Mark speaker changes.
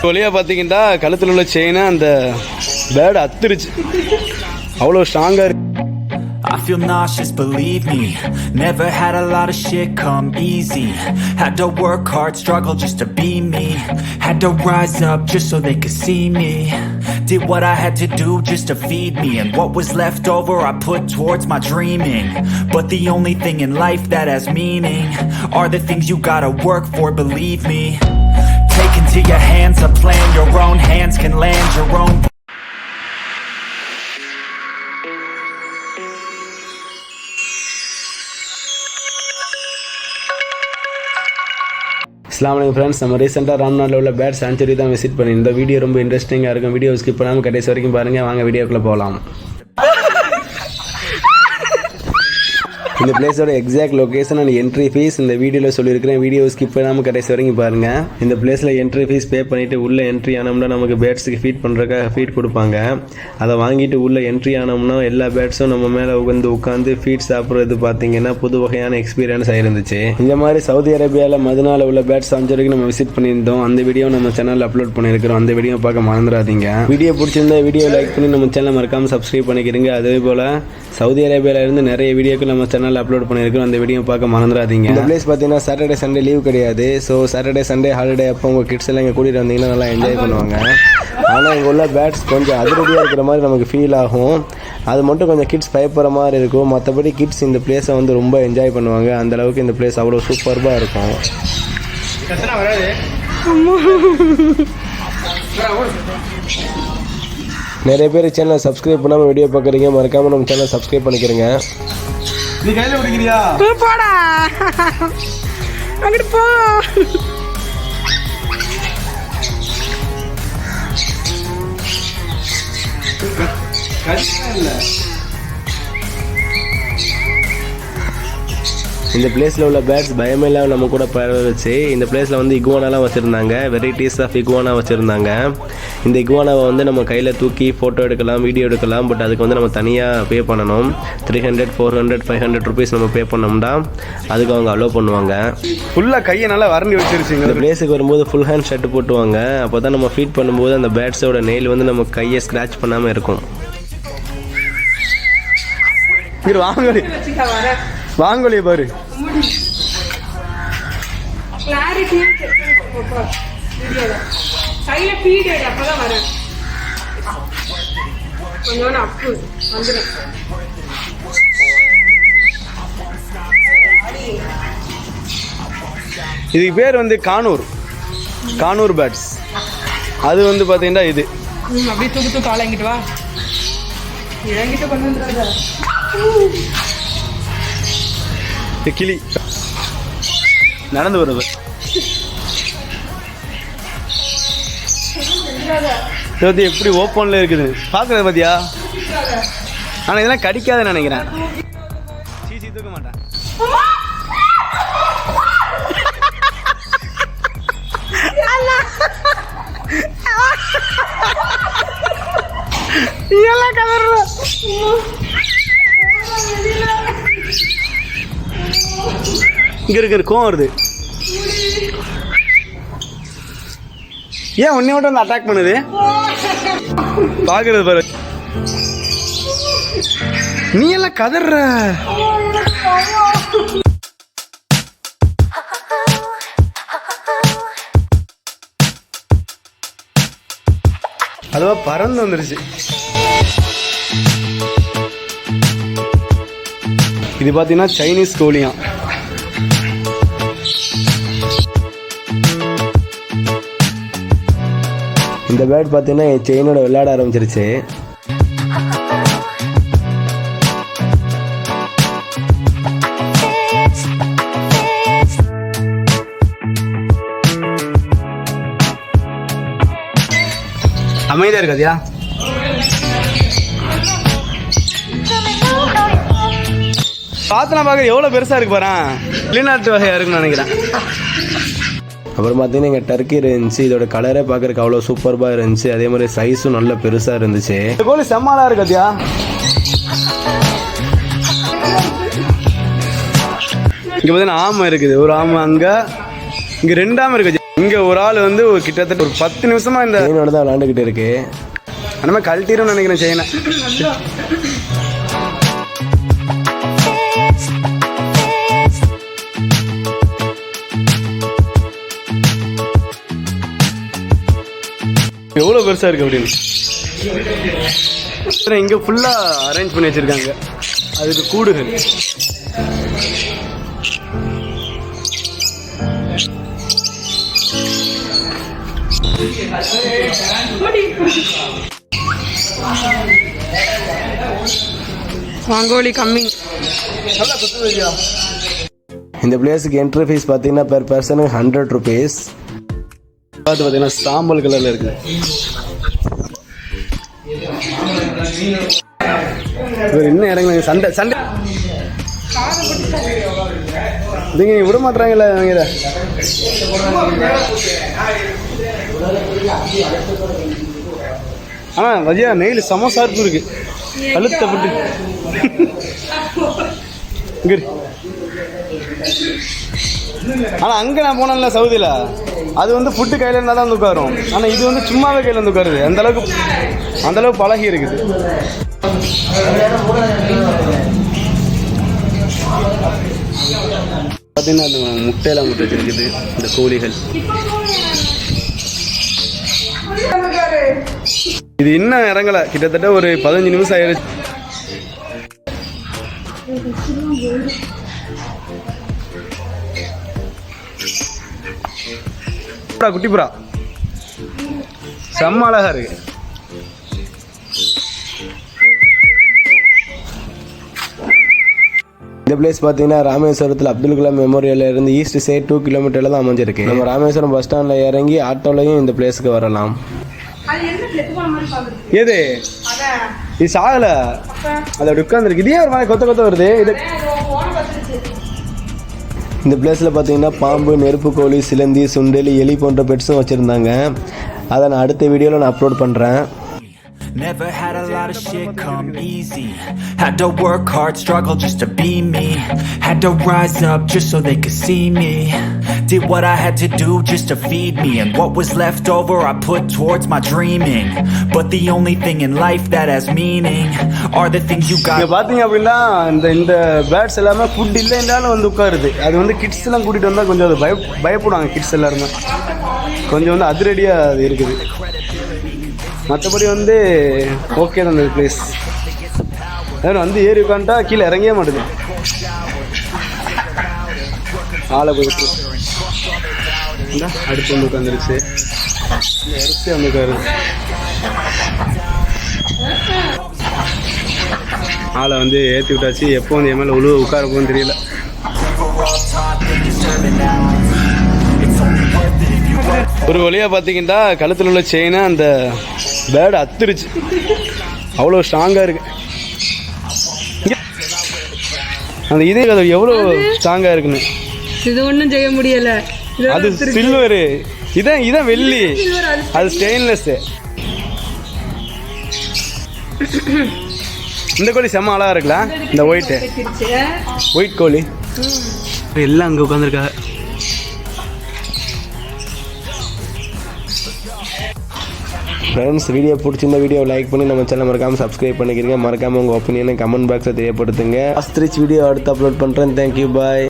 Speaker 1: வழியா பார்த்தீங்கன்னா கழுத்தில் உள்ள செயினை அந்த பேர்டு அத்துருச்சு, அவ்வளோ ஸ்ட்ராங்காக இருக்கு.
Speaker 2: I feel nauseous, believe me. Never had a lot of shit come easy. Had to work hard, struggle just to be me. Had to rise up just so they could see me. Did what I had to do just to feed me. And what was left over I put towards my dreaming. But the only thing in life that has meaning are the things you gotta work for, believe me. Take into your hands a plan. Your own hands can land your own.
Speaker 1: அஸ்ஸலாமு அலைக்கும் friends, நம்ம ரீசெண்டாக ராம்நாட்டில் உள்ள bird sanctuary தான் visit பண்ணி. இந்த video ரொம்ப இன்ட்ரெஸ்டிங்காக இருக்கும். வீடியோ ஸ்கிப் பண்ணாமல் கடைசி வரைக்கும் பாருங்கள். வாங்க வீடியோக்குள்ளே போகலாம். இந்த பிளேஸோட exact location and entry fees இந்த வீடியோவில் சொல்லியிருக்கிறேன். வீடியோ ஸ்கிப் பண்ணாமல் கடைசி வரைக்கும் பாருங்கள். இந்த பிளேஸில் என்ட்ரி ஃபீஸ் பே பண்ணிவிட்டு உள்ளே என்ட்ரி ஆனோம்னா நமக்கு பேர்ட்ஸுக்கு ஃபீட் பண்ணுறதுக்காக ஃபீட் கொடுப்பாங்க. அதை வாங்கிட்டு உள்ளே என்ட்ரி ஆனோம்னா எல்லா பேர்ட்ஸும் நம்ம மேலே உட்காந்து ஃபீட் சாப்பிட்றது பார்த்தீங்கன்னா புது வகையான எக்ஸ்பீரியன்ஸ் ஆயிருந்துச்சு. இந்த மாதிரி சவுதி அரேபியாவில் மதினால உள்ள பேர்ட் சான்ச்சுரிக்கு நம்ம விசிட் பண்ணியிருந்தோம். அந்த வீடியோ நம்ம சேனலில் அப்லோட் பண்ணியிருக்கிறோம். அந்த வீடியோ பார்க்க மறந்துடாதீங்க. வீடியோ பிடிச்சிருந்தா வீடியோ லைக் பண்ணி நம்ம சேனலை மறக்காமல் சப்ஸ்கிரைப் பண்ணிக்கிறீங்க. அதே போல் சவுதி அரேபியாவிலேருந்து நிறைய வீடியோக்கள் நம்ம சேனலில் அப்லோட் பண்ணியிருக்கோம். அந்த வீடியோ பார்க்க மறந்துடாதீங்க. இந்த பிளேஸ் பார்த்தீங்கன்னா சாட்டர்டே சண்டே லீவ் கிடையாது. ஸோ சாட்டர்டே சண்டே ஹாலிடே அப்போ உங்கள் கிட்ஸ் எல்லாம் இங்கே கூட்டிகிட்டு வந்தீங்கன்னா நல்லா என்ஜாய் பண்ணுவாங்க. ஆனால் இங்கே உள்ள பேர்ட்ஸ் கொஞ்சம் அதிரடியாக இருக்கிற மாதிரி நமக்கு ஃபீல் ஆகும். அது மட்டும் கொஞ்சம் கிட்ஸ் பயப்படுற மாதிரி இருக்கும். மற்றபடி கிட்ஸ் இந்த பிளேஸை வந்து ரொம்ப என்ஜாய் பண்ணுவாங்க. அந்தளவுக்கு இந்த பிளேஸ் அவ்வளோ சூப்பர்பாக இருக்கும். நிறைய பேர் சேனலை சப்ஸ்கிரைப் பண்ணாமல் வீடியோ பார்க்குறீங்க. மறக்காமல் நம்ம சேனலை சப்ஸ்கிரைப் பண்ணிக்கிறீங்க. நீ கையில் பிடிக்கிறியா?
Speaker 3: போடா அங்கிட்டு போ.
Speaker 1: இந்த பிளேஸில் உள்ள பேர்ட்ஸ் பயமே இல்லாமல் நம்ம கூட பரவச்சு. இந்த பிளேஸில் வந்து இகுவானாலாம் வச்சுருந்தாங்க. வெரைட்டிஸ் ஆஃப் இகுவானா வச்சுருந்தாங்க. இந்த இகுவானாவை வந்து நம்ம கையில் தூக்கி ஃபோட்டோ எடுக்கலாம், வீடியோ எடுக்கலாம். பட் அதுக்கு வந்து நம்ம தனியாக பே பண்ணணும். 300, 400, 500 ருபீஸ் நம்ம பே பண்ணோம்னா அதுக்கு அவங்க அலோவ் பண்ணுவாங்க. ஃபுல்லாக கையை நல்லா வறண்டி வச்சிருச்சுங்க. இந்த பிளேஸுக்கு வரும்போது ஃபுல் ஹேண்ட் ஷர்ட் போட்டுவாங்க. அப்போ தான் நம்ம ஃபீட் பண்ணும்போது அந்த பேர்ட்ஸோட நெயில் வந்து நம்ம கையை ஸ்க்ராட்ச் பண்ணாமல் இருக்கும். வாங்கொலி பாரு. இதுக்கு பேர் வந்து கானூர் பேர்ட்ஸ். அது வந்து பாத்தீங்கன்னா இது
Speaker 3: அப்படியே தூக்கு காலை எங்கிட்டு வா, என்கிட்ட கொண்டு வந்துடாத.
Speaker 1: கிளி நடந்து வருது. எப்படி ஓப்பன்ல இருக்குது பாக்குறது பாத்தியா? ஆனா இதெல்லாம் கடிக்காதுன்னு நினைக்கிறேன். சீச்சி தூக்க மாட்டேன். இங்க இருக்கிற கோவம் வருது. ஏன் உன்னையோட வந்து அட்டாக் பண்ணுது? பாக்குறது பாரு. நீ எல்லாம் கதற. அதுவா பறந்து வந்துருச்சு. இது பாத்தீங்கன்னா சைனீஸ் கோழியா. இந்த பேர்ட் பார்த்தீங்கன்னா என் செயினோட விளையாட ஆரம்பிச்சிருச்சு. அமைதியா இருக்காதியா? பாத்தனா பார்க்க எவ்வளோ பெருசா இருக்கு பாரு. வெளிநாட்டு வகையா இருக்குன்னு நினைக்கிறேன். அப்புறம் பார்த்தீங்கன்னா இங்கே டர்க்கி இருந்துச்சு. இதோட கலரே பார்க்கறதுக்கு அவ்வளோ சூப்பர்பாக இருந்துச்சு. அதே மாதிரி சைஸும் நல்ல பெருசாக இருந்துச்சு. கோழி செம்மாலா இருக்காதியா? இங்கே பார்த்தீங்கன்னா ஆமை இருக்குது. ஒரு ஆமை அங்கே, இங்கே 2 ஆமை இருக்குது. இங்கே ஒரு ஆள் வந்து ஒரு கிட்டத்தட்ட ஒரு 10 நிமிஷமாக இந்த செயினோட தான் விளாண்டுக்கிட்டு இருக்கு. அந்த மாதிரி கழட்டிடும்னு நினைக்கிறேன் செயினை. எவ்வளோ பெருசாக இருக்குது அப்படின்னு இங்கே ஃபுல்லாக அரேஞ்ச் பண்ணி வச்சுருக்காங்க. அதுக்கு கூடுகள்
Speaker 3: வாங்கோலி கம்மிங்.
Speaker 1: இந்த பிளேஸுக்கு என்ட்ரி ஃபீஸ் பார்த்தீங்கன்னா பெர் பர்சனுக்கு 100 rupees. பார்த்து பார்த்தீங்கன்னா சாம்பல் கலரில் இருக்குது. இவர் இன்னும் இறங்குங்க. சண்டை சண்டை இதுங்க விட மாட்டுறாங்கல்ல இவங்க. ஆனால் வஜியா நெயில் செம சார்பு இருக்கு. கழுத்தை போட்டு இங்கே. ஆனால் அங்கே நான் போனேன்ல சவுதியில், அது வந்து ஃபுட்டு கையில் இருந்தால் தான் வந்து உட்காரும். ஆனால் இது வந்து சும்மாவே கையில் வந்து உட்காருது. அந்தளவுக்கு பழகி இருக்குது. பார்த்தீங்கன்னா அந்த முட்டையெல்லாம் முட்டை வச்சிருக்குது இந்த கோழிகள். இது இன்னும் இறங்கலை. கிட்டத்தட்ட ஒரு 15 நிமிஷம் ஆயிடுச்சு. குட்டிப்புறா செம்ம அழகா இருக்கு. இந்த பிளேஸ் பார்த்தீங்கன்னா ராமேஸ்வரத்தில் அப்துல் கலாம் மெமோரியலில் இருந்து ஈஸ்ட் சைட் 2 கிலோமீட்டரில் தான் அமைஞ்சிருக்கு. நம்ம ராமேஸ்வரம் பஸ் ஸ்டாண்டில் இறங்கி ஆட்டோலையும் இந்த பிளேஸுக்கு வரலாம். எது இது சாகல, அது அப்படி உட்காந்துருக்கு. இதே ஒரு மாதிரி கொத்த வருது. இது இந்த பிளேஸில் பார்த்தீங்கன்னா பாம்பு, நெருப்பு கோழி, சிலந்தி, சுண்டெலி, எலி போன்ற பெட்ஸும் வச்சுருந்தாங்க. அதை நான் அடுத்த வீடியோவில் நான் அப்லோட் பண்ணுறேன்.
Speaker 2: Never had a lot of shit come easy. Had to work hard, struggle just to be me. Had to rise up just so they could see me. Did what I had to do just to feed me. And what was left over I put towards my dreaming. But the only thing in life that has meaning are the things you got.
Speaker 1: பார்த்தீங்க அப்படின்னா இந்த birds எல்லாமே food இல்லைன்றாலும் வந்து உட்காருது. அது வந்து kids எல்லாம் கூட்டிகிட்டு வந்தால் கொஞ்சம் அது பயப்படுவாங்க. கிட்ஸ் எல்லாருமே கொஞ்சம் வந்து அதிரடியாக அது இருக்குது. மற்றபடி வந்து ஓகே தான் இந்த பிளேஸ். வந்து ஏறி உட்காந்துட்டா கீழே இறங்கவே மாட்டேது. ஆளை போயிட்டு அடுத்து வந்து உட்காந்துருச்சு. அரிசி வந்து உட்காரு. ஆளை வந்து ஏற்றி விட்டாச்சு. எப்போ வந்து என் மேலே உழுவ உட்கார போகுன்னு தெரியல. ஒரு வழியாக பார்த்தீங்கன்னா கழுத்தில் உள்ள செயினை அந்த பேர்டு அத்துருச்சு. அவ்வளோ ஸ்ட்ராங்காக இருக்கு. அந்த இதே அது எவ்வளோ ஸ்ட்ராங்காக இருக்குன்னு.
Speaker 3: இது ஒன்றும் செய்ய முடியல.
Speaker 1: அது சில்வரு, இதான் வெள்ளி, அது ஸ்டெயின்லெஸ். இந்த கோழி செம்ம அழகா இருக்குல்ல. இந்த ஒயிட் கோழி எல்லாம் அங்கே உட்காந்துருக்காங்க. ஃப்ரெண்ட்ஸ், வீடியோ பிடிச்சிருந்த வீடியோ லைக் பண்ணி நம்ம சேனல் மறக்காமல் சப்ஸ்கிரைப் பண்ணிக்கிறீங்க. மறக்காமல் உங்கள் ஒப்பீனியனை கமெண்ட் பாக்ஸில் தெரியப்படுத்துங்க. ஆஸ்திரிச் வீடியோ அடுத்து அப்லோட் பண்ணுறேன். தேங்க்யூ, பாய்.